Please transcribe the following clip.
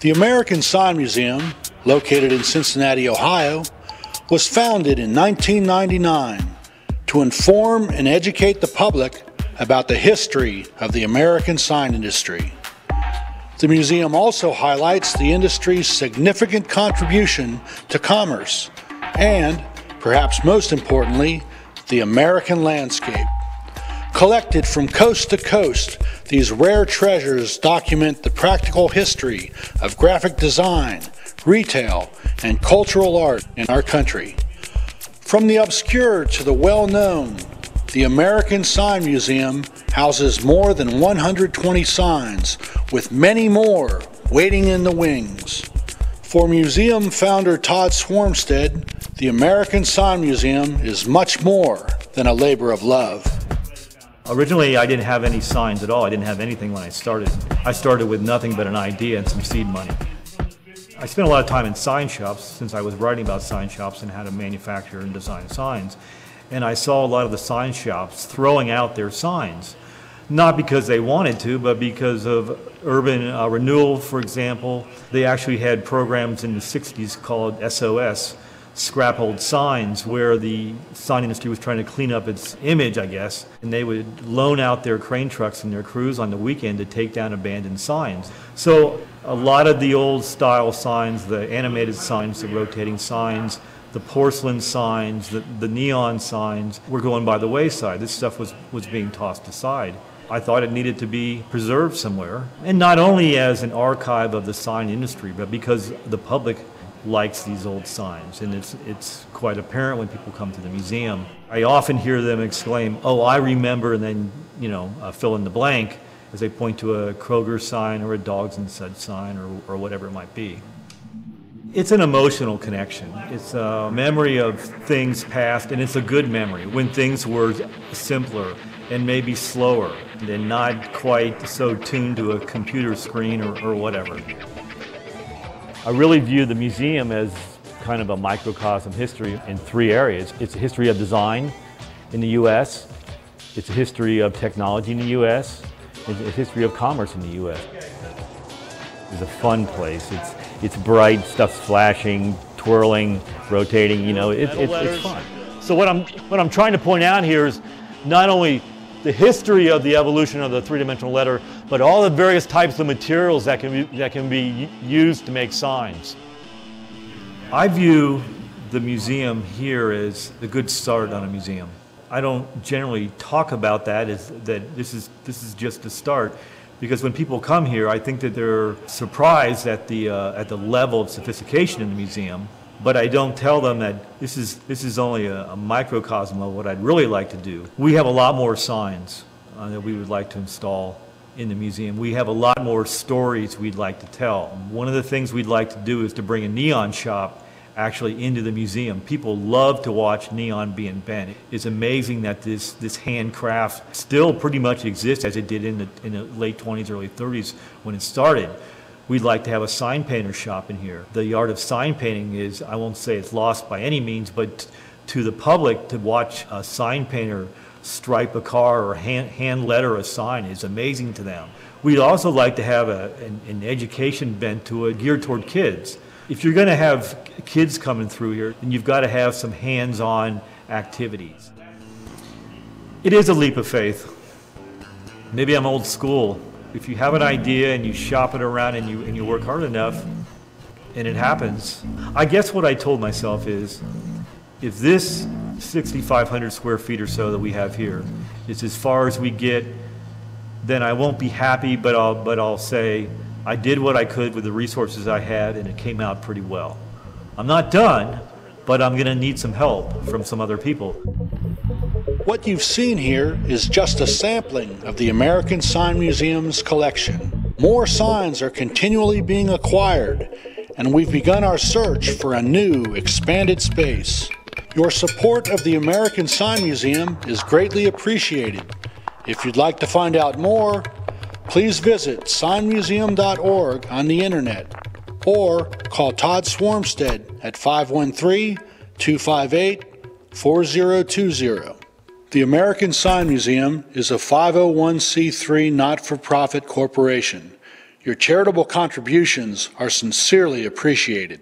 The American Sign Museum, located in Cincinnati, Ohio, was founded in 1999 to inform and educate the public about the history of the American sign industry. The museum also highlights the industry's significant contribution to commerce and, perhaps most importantly, the American landscape. Collected from coast to coast, these rare treasures document the practical history of graphic design, retail, and cultural art in our country. From the obscure to the well-known, the American Sign Museum houses more than 120 signs, with many more waiting in the wings. For museum founder Todd Swarmstead, the American Sign Museum is much more than a labor of love. Originally, I didn't have any signs at all. I didn't have anything when I started. I started with nothing but an idea and some seed money. I spent a lot of time in sign shops since I was writing about sign shops and how to manufacture and design signs. And I saw a lot of the sign shops throwing out their signs, not because they wanted to, but because of urban renewal, for example. They actually had programs in the 60s called SOS, scrap old signs, where the sign industry was trying to clean up its image, I guess, and they would loan out their crane trucks and their crews on the weekend to take down abandoned signs. So a lot of the old style signs, the animated signs, the rotating signs, the porcelain signs, the neon signs were going by the wayside. This stuff was being tossed aside. I thought it needed to be preserved somewhere, and not only as an archive of the sign industry, but because the public likes these old signs, and it's quite apparent when people come to the museum. I often hear them exclaim, "Oh, I remember," and then fill in the blank as they point to a Kroger sign or a Dogs and Such sign or whatever it might be. It's an emotional connection. It's a memory of things past, and it's a good memory when things were simpler and maybe slower and not quite so tuned to a computer screen or whatever. I really view the museum as kind of a microcosm history in three areas. It's a history of design in the U.S., it's a history of technology in the U.S., it's a history of commerce in the U.S. It's a fun place. It's bright, stuff's flashing, twirling, rotating, it's fun. So what I'm trying to point out here is not only the history of the evolution of the three-dimensional letter, but all the various types of materials that can be used to make signs. I view the museum here as a good start on a museum. I don't generally talk about that as that this is just a start, because when people come here, I think that they're surprised at the level of sophistication in the museum. But I don't tell them that this is only a microcosm of what I'd really like to do. We have a lot more signs that we would like to install in the museum. We have a lot more stories we'd like to tell. One of the things we'd like to do is to bring a neon shop actually into the museum. People love to watch neon being bent. It's amazing that this handcraft still pretty much exists as it did in the late 20s, early 30s when it started. We'd like to have a sign painter shop in here. The art of sign painting is, I won't say it's lost by any means, but to the public, to watch a sign painter stripe a car or hand letter a sign is amazing to them. We'd also like to have an education bent to it geared toward kids. If you're going to have kids coming through here, then you've got to have some hands-on activities. It is a leap of faith. Maybe I'm old school. If you have an idea and you shop it around and you work hard enough and it happens, I guess what I told myself is, if this 6,500 square feet or so that we have here is as far as we get, then I won't be happy, but I'll say I did what I could with the resources I had and it came out pretty well. I'm not done, but I'm going to need some help from some other people. What you've seen here is just a sampling of the American Sign Museum's collection. More signs are continually being acquired, and we've begun our search for a new, expanded space. Your support of the American Sign Museum is greatly appreciated. If you'd like to find out more, please visit signmuseum.org on the internet or call Todd Swarmstead at 513-258-4020. The American Sign Museum is a 501c3 not-for-profit corporation. Your charitable contributions are sincerely appreciated.